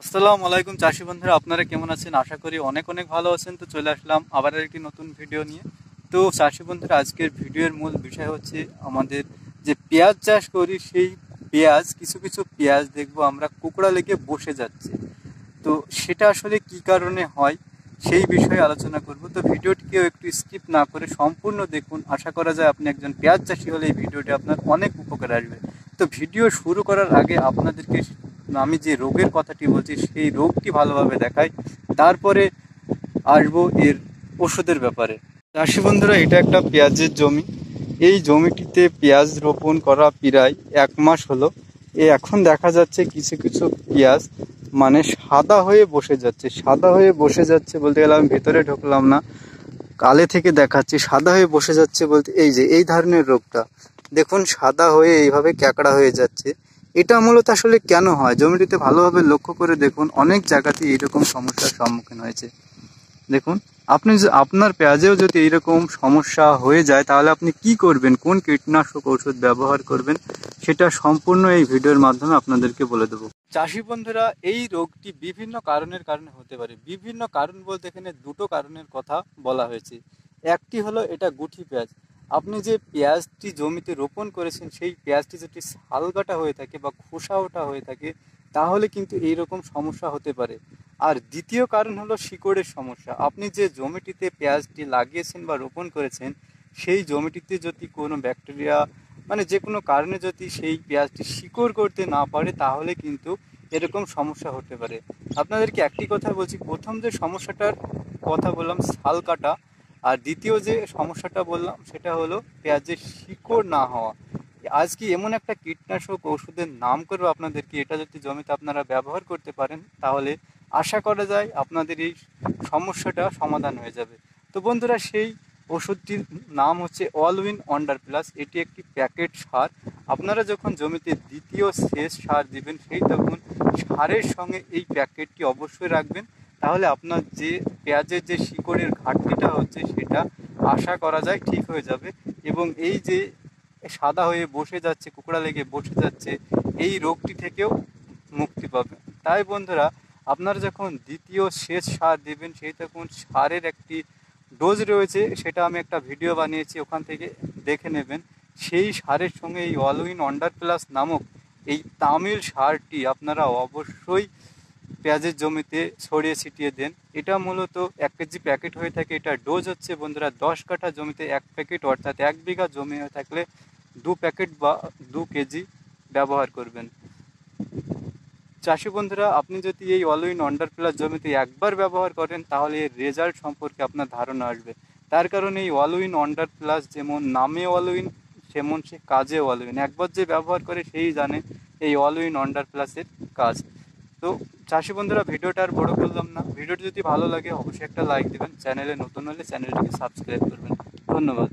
আসসালামু আলাইকুম চাষি বন্ধুরা, আপনারা কেমন আছেন? আশা করি অনেক অনেক ভালো আছেন। তো চলে আসলাম আবার একটি নতুন ভিডিও নিয়ে। তো চাষি বন্ধুরা, আজকের ভিডিওর মূল বিষয় হচ্ছে আমাদের যে পেঁয়াজ চাষ করি, সেই পেঁয়াজ কিছু কিছু পেঁয়াজ দেখবো আমরা কুকড়া লেগে বসে যাচ্ছে। তো সেটা আসলে কি কারণে হয় সেই বিষয়ে আলোচনা করব। তো ভিডিওটিকেও একটু স্কিপ না করে সম্পূর্ণ দেখুন। আশা করা যায় আপনি একজন পেঁয়াজ চাষি হলে এই ভিডিওটি আপনার অনেক উপকার আসবে। তো ভিডিও শুরু করার আগে আপনাদেরকে আমি যে রোগের কথাটি বলছি সেই রোগটি ভালোভাবে দেখাই, তারপরে আসবো এর ওষুধের ব্যাপারে। চাষি বন্ধুরা, এটা একটা পেঁয়াজের জমি। এই জমিটিতে পেঁয়াজ রোপণ করা প্রায় 1 মাস হলো। এখন দেখা যাচ্ছে কিছু কিছু পেঁয়াজ মানে সাদা হয়ে বসে যাচ্ছে। সাদা হয়ে বসে যাচ্ছে বলতে গেলে আমি ভেতরে ঢুকলাম না, কালে থেকে দেখাচ্ছি। সাদা হয়ে বসে যাচ্ছে বলতে এই যে এই ধরনের রোগটা দেখুন, সাদা হয়ে এইভাবে ক্যাকড়া হয়ে যাচ্ছে। এটা মূলত আসলে কেন হয় জমিটিতে ভালোভাবে লক্ষ্য করে দেখুন, অনেক জায়গাতেই এইরকম সমস্যার সম্মুখীন হয়েছে। দেখুন, আপনি আপনার পেঁয়াজেও যদি এইরকম সমস্যা হয়ে যায় তাহলে আপনি কি করবেন, কোন কীটনাশক ওষুধ ব্যবহার করবেন, সেটা সম্পূর্ণ এই ভিডিওর মাধ্যমে আপনাদেরকে বলে দেবো। চাষি বন্ধুরা, এই রোগটি বিভিন্ন কারণের কারণে হতে পারে। বিভিন্ন কারণ বলতে এখানে দুটো কারণের কথা বলা হয়েছে। একটি হলো এটা গুঠি পেঁয়াজ। আপনি যে পেঁয়াজটি জমিতে রোপণ করেছেন সেই পেঁয়াজটি যদি শালগাটা হয়ে থাকে বা খোসা ওঠা হয়ে থাকে তাহলে কিন্তু এইরকম সমস্যা হতে পারে। আর দ্বিতীয় কারণ হলো শিকড়ের সমস্যা। আপনি যে জমিটিতে পেঁয়াজটি লাগিয়েছেন বা রোপণ করেছেন সেই জমিটিতে যদি কোনো ব্যাকটেরিয়া মানে যে কোনো কারণে যদি সেই পেঁয়াজটি শিকড় করতে না পারে তাহলে কিন্তু এরকম সমস্যা হতে পারে। আপনাদেরকে একটি কথা বলছি, প্রথম যে সমস্যাটার কথা বললাম ছাল কাটা, আর দ্বিতীয় যে সমস্যাটা বললাম সেটা হলো পেঁয়াজের শিকড় না হওয়া। আজকে এমন একটা কীটনাশক ওষুধের নাম করবো আপনাদেরকে, এটা যদি জমিতে আপনারা ব্যবহার করতে পারেন তাহলে আশা করা যায় আপনাদের এই সমস্যাটা সমাধান হয়ে যাবে। তো বন্ধুরা, সেই ওষুধটির নাম হচ্ছে অলউইন ওয়ান্ডার প্লাস। এটি একটি প্যাকেট সার। আপনারা যখন জমিতে দ্বিতীয় শেষ সার দিবেন সেই তখন সারের সঙ্গে এই প্যাকেটটি অবশ্যই রাখবেন। তাহলে আপনার যে পেঁয়াজের যে শিকড়ের ঘাটতিটা হচ্ছে সেটা আশা করা যায় ঠিক হয়ে যাবে। এবং এই যে সাদা হয়ে বসে যাচ্ছে, কুকড়া লেগে বসে যাচ্ছে, এই রোগটি থেকেও মুক্তি পাবে। তাই বন্ধুরা, আপনারা যখন দ্বিতীয় শেষ সার দেবেন সেই তখন সারের একটি ডোজ রয়েছে, সেটা আমি একটা ভিডিও বানিয়েছি, ওখান থেকে দেখে নেবেন। সেই সারের সঙ্গে এই অলউইন ওয়ান্ডার প্লাস নামক এই তামিল সারটি আপনারা অবশ্যই পেঁয়াজের জমিতে ছড়িয়ে ছিটিয়ে দেন। এটা মূলত 1 কেজি প্যাকেট হয়ে থাকে। এটা ডোজ হচ্ছে বন্ধুরা 10 কাঠা জমিতে 1 প্যাকেট, অর্থাৎ 1 বিঘা জমি হয়ে থাকলে 2 প্যাকেট বা 2 কেজি ব্যবহার করবেন। চাষি বন্ধুরা, আপনি যদি এই অলউইন ওয়ান্ডার প্লাস জমিতে একবার ব্যবহার করেন তাহলে এর রেজাল্ট সম্পর্কে আপনার ধারণা আসবে। তার কারণে এই অলউইন ওয়ান্ডার প্লাস যেমন নামে অলউইন সেমন সে কাজে অলউইন। একবার যে ব্যবহার করে সেই জানে এই অলউইন ওয়ান্ডার প্লাসের কাজ। তো চাষি বন্ধুরা, ভিডিওটা আর বড় করলাম না। ভিডিওটি যদি ভালো লাগে অবশ্যই একটা লাইক দেবেন, চ্যানেলে নতুন হলে চ্যানেলটিকে সাবস্ক্রাইব করবেন। ধন্যবাদ।